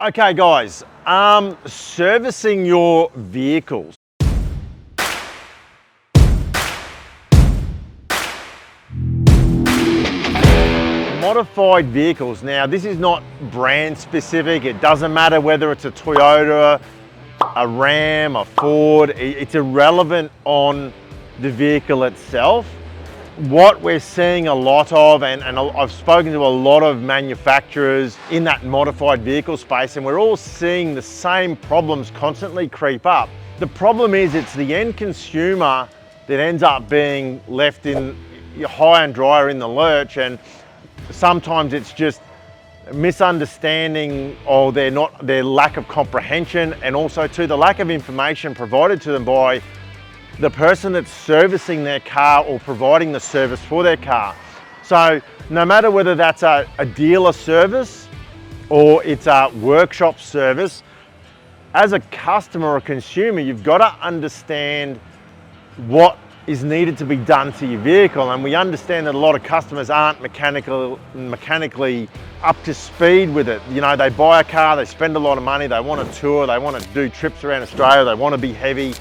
Okay guys, servicing your vehicles. Modified vehicles. Now this is not brand specific. It doesn't matter whether it's a Toyota, a Ram, a Ford. It's irrelevant on the vehicle itself. What we're seeing a lot of, and I've spoken to a lot of manufacturers in that modified vehicle space, and we're all seeing the same problems constantly creep up. The problem is it's the end consumer that ends up being left in high and dry or in the lurch, and sometimes it's just misunderstanding or their lack of comprehension, and also too the lack of information provided to them by the person that's servicing their car or providing the service for their car. So no matter whether that's a dealer service or it's a workshop service, as a customer or consumer, you've got to understand what is needed to be done to your vehicle. And we understand that a lot of customers aren't mechanically up to speed with it. You know, they buy a car, they spend a lot of money, they want to tour, they want to do trips around Australia, they want to be heavy,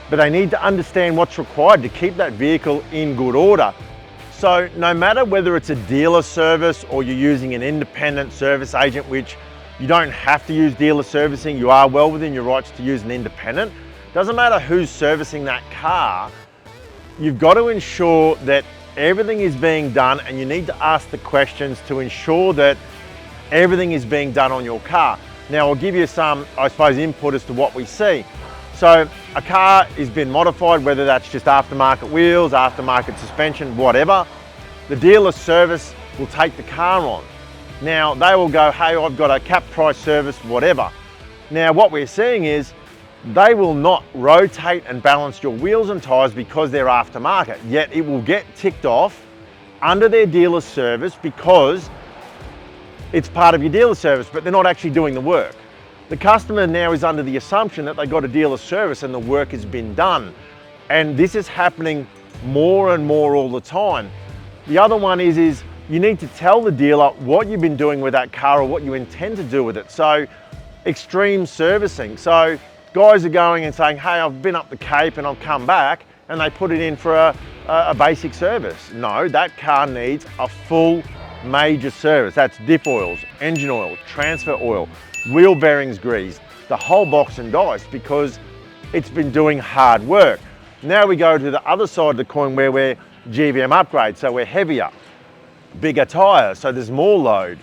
but they need to understand what's required to keep that vehicle in good order. So no matter whether it's a dealer service or you're using an independent service agent, which you don't have to use dealer servicing, you are well within your rights to use an independent. Doesn't matter who's servicing that car, you've got to ensure that everything is being done, and you need to ask the questions to ensure that everything is being done on your car. Now I'll give you some, I suppose, input as to what we see. So a car has been modified, whether that's just aftermarket wheels, aftermarket suspension, whatever. The dealer service will take the car on. Now they will go, hey, I've got a cap price service, whatever. Now what we're seeing is they will not rotate and balance your wheels and tyres because they're aftermarket, yet it will get ticked off under their dealer service because it's part of your dealer service, but they're not actually doing the work. The customer now is under the assumption that they got a dealer service and the work has been done. And this is happening more and more all the time. The other one is you need to tell the dealer what you've been doing with that car or what you intend to do with it. So extreme servicing. So guys are going and saying, hey, I've been up the Cape and I've come back, and they put it in for a basic service. No, that car needs a full major service. That's diff oils, engine oil, transfer oil, wheel bearings greased, the whole box and dice, because it's been doing hard work. Now we go to the other side of the coin where we're GVM Upgrade, so we're heavier, bigger tyres, so there's more load,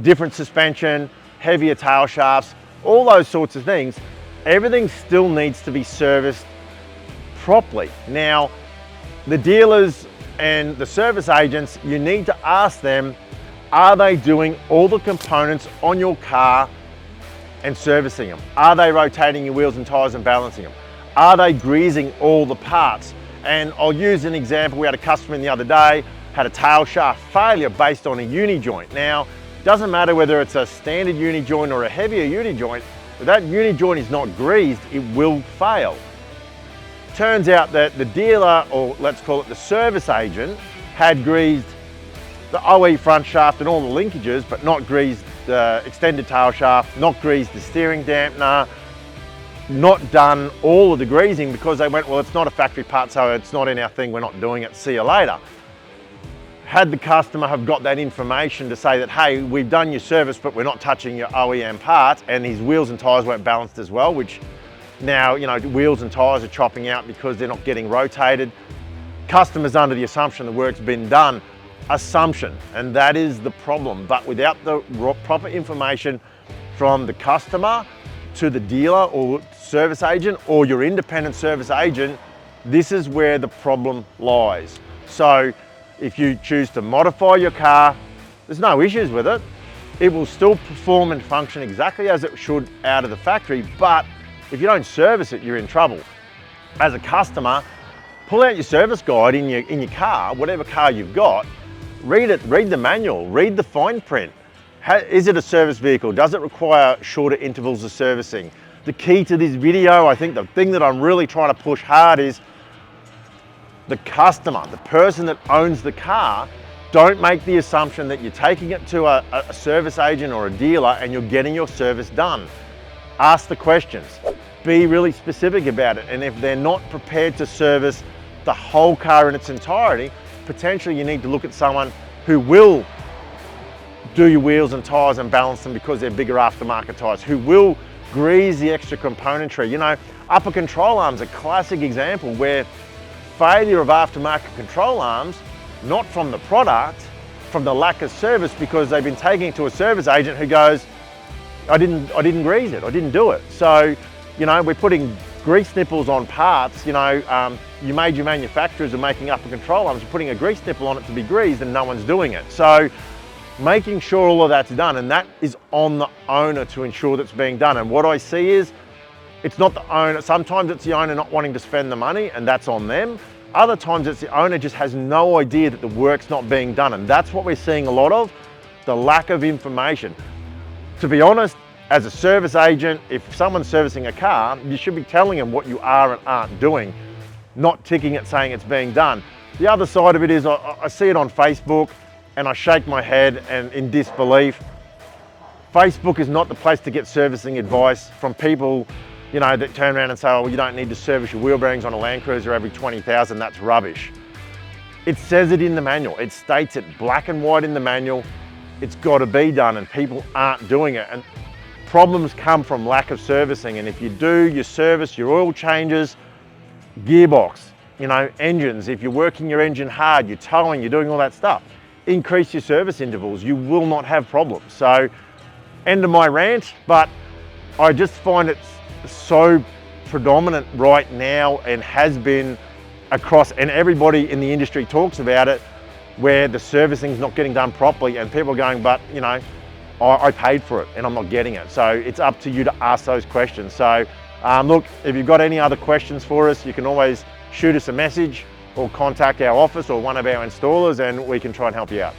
different suspension, heavier tail shafts, all those sorts of things. Everything still needs to be serviced properly. Now, the dealers and the service agents, you need to ask them, are they doing all the components on your car and servicing them? Are they rotating your wheels and tyres and balancing them? Are they greasing all the parts? And I'll use an example. We had a customer in the other day, had a tail shaft failure based on a uni joint. Now, doesn't matter whether it's a standard uni joint or a heavier uni joint, if that uni joint is not greased, it will fail. Turns out that the dealer, or let's call it the service agent, had greased the OE front shaft and all the linkages, but not greased the extended tail shaft, not greased the steering dampener, not done all of the greasing because they went, well, it's not a factory part, so it's not in our thing, we're not doing it, see you later. Had the customer have got that information to say that, hey, we've done your service, but we're not touching your OEM parts, and his wheels and tyres weren't balanced as well, which now, you know, wheels and tyres are chopping out because they're not getting rotated. Customers under the assumption the work's been done. Assumption, and that is the problem. But without the proper information from the customer to the dealer or service agent or your independent service agent, this is where the problem lies. So if you choose to modify your car, there's no issues with it. It will still perform and function exactly as it should out of the factory, but if you don't service it, you're in trouble. As a customer, pull out your service guide in your car, whatever car you've got, read it, read the manual, read the fine print. Is it a service vehicle? Does it require shorter intervals of servicing? The key to this video, I think the thing that I'm really trying to push hard is the customer, the person that owns the car, Don't make the assumption that you're taking it to a service agent or a dealer and you're getting your service done. Ask the questions. Be really specific about it. And if they're not prepared to service the whole car in its entirety, potentially you need to look at someone who will do your wheels and tyres and balance them because they're bigger aftermarket tyres, who will grease the extra componentry. You know, upper control arms, a classic example where failure of aftermarket control arms, not from the product, from the lack of service, because they've been taking it to a service agent who goes, I didn't grease it, I didn't do it. So, you know, we're putting grease nipples on parts. You know, you major manufacturers are making upper control arms, putting a grease nipple on it to be greased, and no one's doing it. So making sure all of that's done, and that is on the owner to ensure that's being done. And what I see is, it's not the owner. Sometimes it's the owner not wanting to spend the money, and that's on them. Other times it's the owner just has no idea that the work's not being done, and that's what we're seeing a lot of, the lack of information. To be honest, as a service agent, if someone's servicing a car, you should be telling them what you are and aren't doing, not ticking it saying it's being done. The other side of it is I see it on Facebook and I shake my head and in disbelief. Facebook is not the place to get servicing advice from people, you know, that turn around and say, oh, well, you don't need to service your wheel bearings on a Land Cruiser every 20,000, that's rubbish. It says it in the manual. It states it black and white in the manual. It's got to be done, and people aren't doing it. And problems come from lack of servicing. And if you do your service, your oil changes, gearbox, you know, engines, if you're working your engine hard, you're towing, you're doing all that stuff, increase your service intervals, you will not have problems. So, end of my rant, but I just find it's so predominant right now and has been across, and everybody in the industry talks about it, where the servicing's not getting done properly and people are going, but you know, I paid for it and I'm not getting it. So it's up to you to ask those questions. So look, if you've got any other questions for us, you can always shoot us a message or contact our office or one of our installers, and we can try and help you out.